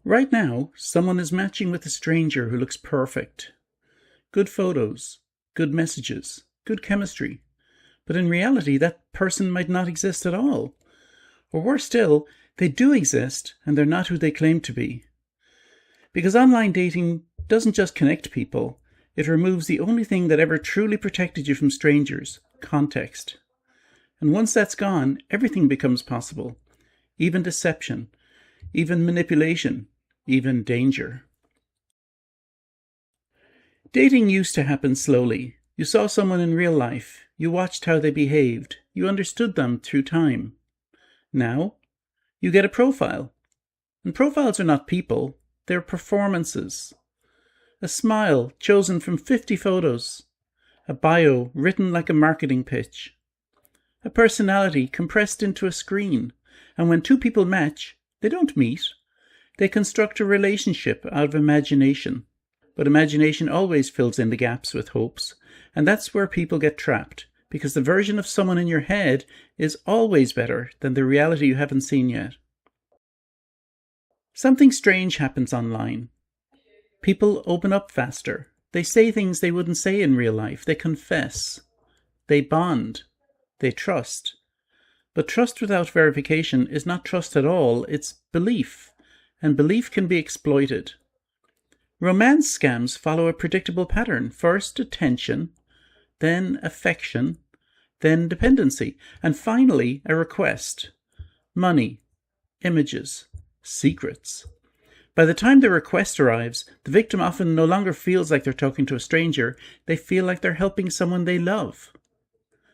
Right now, someone is matching with a stranger who looks perfect. Good photos, good messages, good chemistry. But in reality, that person might not exist at all. Or worse still, they do exist and they're not who they claim to be. Because online dating doesn't just connect people, it removes the only thing that ever truly protected you from strangers: context. And once that's gone, everything becomes possible. Even deception, even manipulation, even danger. Dating used to happen slowly. You saw someone in real life, you watched how they behaved, you understood them through time. Now, you get a profile. And profiles are not people, they're performances. A smile chosen from 50 photos. A bio written like a marketing pitch. A personality compressed into a screen. And when two people match, they don't meet. They construct a relationship out of imagination. But imagination always fills in the gaps with hopes. And that's where people get trapped, because the version of someone in your head is always better than the reality you haven't seen yet. Something strange happens online. People open up faster. They say things they wouldn't say in real life. They confess. They bond. They trust. But trust without verification is not trust at all, it's belief. And belief can be exploited. Romance scams follow a predictable pattern. First, attention, then affection, then dependency, and finally a request. Money, images, secrets. By the time the request arrives, the victim often no longer feels like they're talking to a stranger. They feel like they're helping someone they love.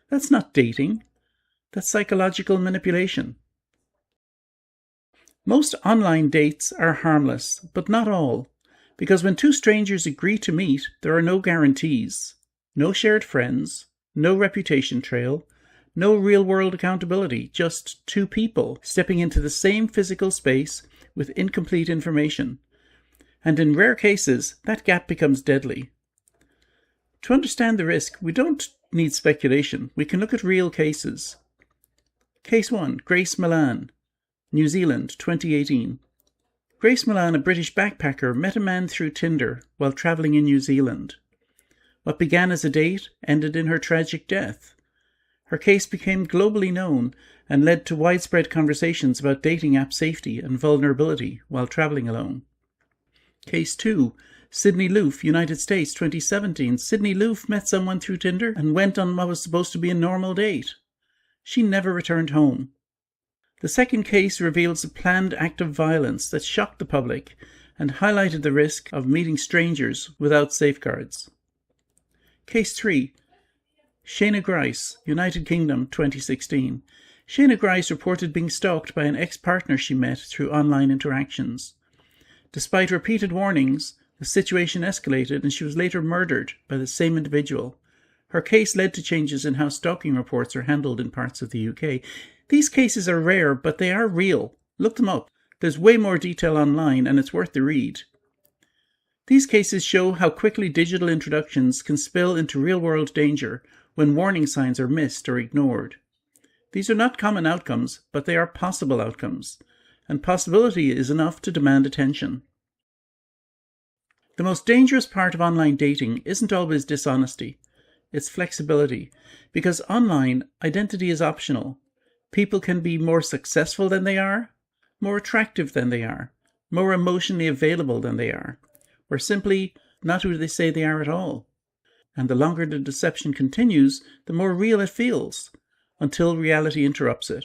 That's not dating. That's psychological manipulation. Most online dates are harmless, but not all. Because when two strangers agree to meet, there are no guarantees. No shared friends, no reputation trail, no real-world accountability, just two people stepping into the same physical space with incomplete information. And in rare cases, that gap becomes deadly. To understand the risk, we don't need speculation. We can look at real cases. Case 1, Grace Milan, New Zealand, 2018. Grace Milan, a British backpacker, met a man through Tinder while travelling in New Zealand. What began as a date ended in her tragic death. Her case became globally known and led to widespread conversations about dating app safety and vulnerability while travelling alone. Case 2, Sydney Loof, United States, 2017. Sydney Loof met someone through Tinder and went on what was supposed to be a normal date. She never returned home. The second case reveals a planned act of violence that shocked the public and highlighted the risk of meeting strangers without safeguards. Case 3, Shayna Grice, United Kingdom, 2016. Shayna Grice reported being stalked by an ex-partner she met through online interactions. Despite repeated warnings, the situation escalated and she was later murdered by the same individual. Her case led to changes in how stalking reports are handled in parts of the UK. These cases are rare, but they are real. Look them up. There's way more detail online and it's worth the read. These cases show how quickly digital introductions can spill into real-world danger when warning signs are missed or ignored. These are not common outcomes, but they are possible outcomes, and possibility is enough to demand attention. The most dangerous part of online dating isn't always dishonesty, it's flexibility, because online, identity is optional. People can be more successful than they are, more attractive than they are, more emotionally available than they are, or simply not who they say they are at all. And the longer the deception continues, the more real it feels, until reality interrupts it.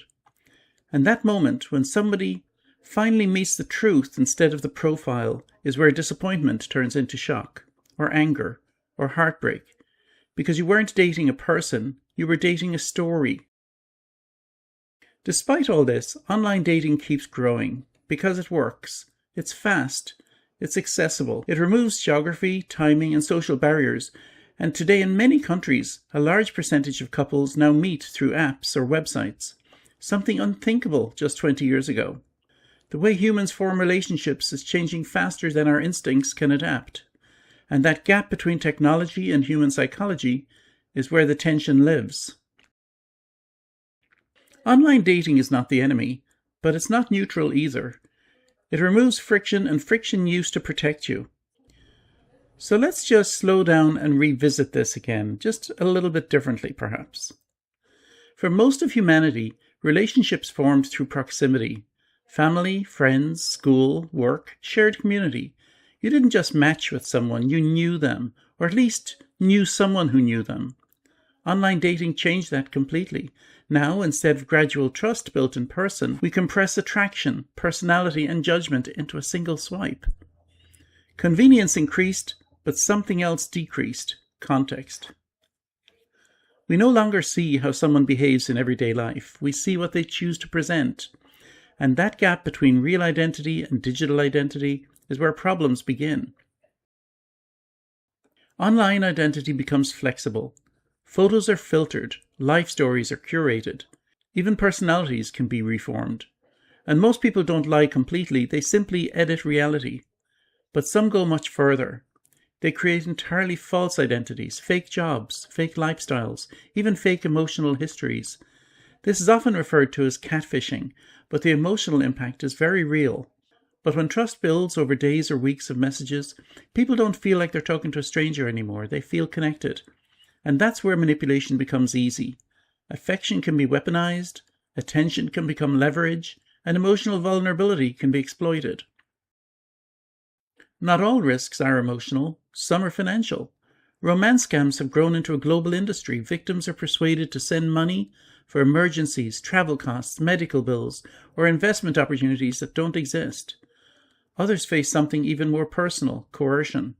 And that moment, when somebody finally meets the truth instead of the profile, is where disappointment turns into shock, or anger, or heartbreak. Because you weren't dating a person, you were dating a story. Despite all this, online dating keeps growing, because it works. It's fast. It's accessible. It removes geography, timing, and social barriers. And today in many countries, a large percentage of couples now meet through apps or websites. Something unthinkable just 20 years ago. The way humans form relationships is changing faster than our instincts can adapt. And that gap between technology and human psychology is where the tension lives. Online dating is not the enemy, but it's not neutral either. It removes friction, and friction used to protect you. So let's just slow down and revisit this again, just a little bit differently perhaps. For most of humanity, relationships formed through proximity. Family, friends, school, work, shared community. You didn't just match with someone, you knew them, or at least knew someone who knew them. Online dating changed that completely. Now, instead of gradual trust built in person, we compress attraction, personality, and judgment into a single swipe. Convenience increased, but something else decreased: context. We no longer see how someone behaves in everyday life. We see what they choose to present. And that gap between real identity and digital identity is where problems begin. Online identity becomes flexible. Photos are filtered, life stories are curated, even personalities can be reformed. And most people don't lie completely, they simply edit reality. But some go much further. They create entirely false identities, fake jobs, fake lifestyles, even fake emotional histories. This is often referred to as catfishing, but the emotional impact is very real. But when trust builds over days or weeks of messages, people don't feel like they're talking to a stranger anymore, they feel connected. And that's where manipulation becomes easy. Affection can be weaponized, attention can become leverage, and emotional vulnerability can be exploited. Not all risks are emotional, some are financial. Romance scams have grown into a global industry. Victims are persuaded to send money for emergencies, travel costs, medical bills, or investment opportunities that don't exist. Others face something even more personal: coercion.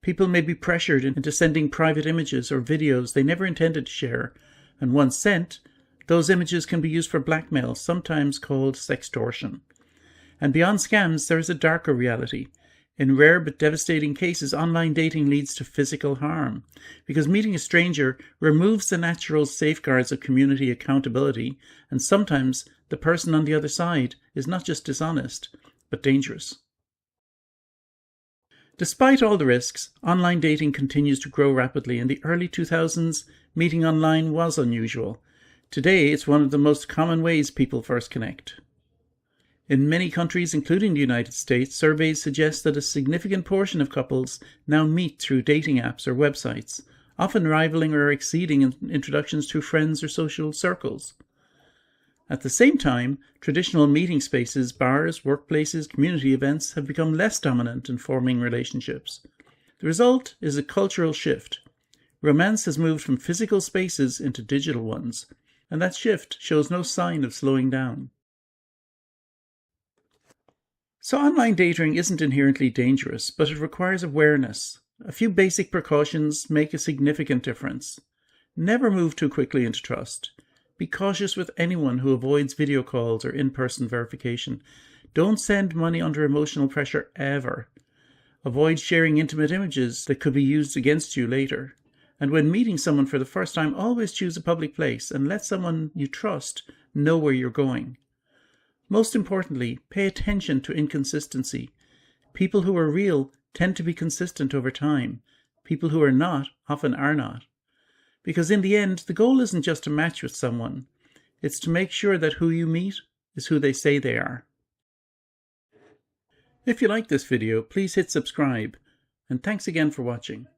People may be pressured into sending private images or videos they never intended to share, and once sent, those images can be used for blackmail, sometimes called sextortion. And beyond scams, there is a darker reality. In rare but devastating cases, online dating leads to physical harm, because meeting a stranger removes the natural safeguards of community accountability, and sometimes the person on the other side is not just dishonest, but dangerous. Despite all the risks, online dating continues to grow rapidly. In the early 2000s, meeting online was unusual. Today, it's one of the most common ways people first connect. In many countries, including the United States, surveys suggest that a significant portion of couples now meet through dating apps or websites, often rivaling or exceeding introductions through friends or social circles. At the same time, traditional meeting spaces, bars, workplaces, community events have become less dominant in forming relationships. The result is a cultural shift. Romance has moved from physical spaces into digital ones, and that shift shows no sign of slowing down. So online dating isn't inherently dangerous, but it requires awareness. A few basic precautions make a significant difference. Never move too quickly into trust. Be cautious with anyone who avoids video calls or in-person verification. Don't send money under emotional pressure ever. Avoid sharing intimate images that could be used against you later. And when meeting someone for the first time, always choose a public place and let someone you trust know where you're going. Most importantly, pay attention to inconsistency. People who are real tend to be consistent over time. People who are not often are not. Because in the end, the goal isn't just to match with someone. It's to make sure that who you meet is who they say they are. If you like this video, please hit subscribe. And thanks again for watching.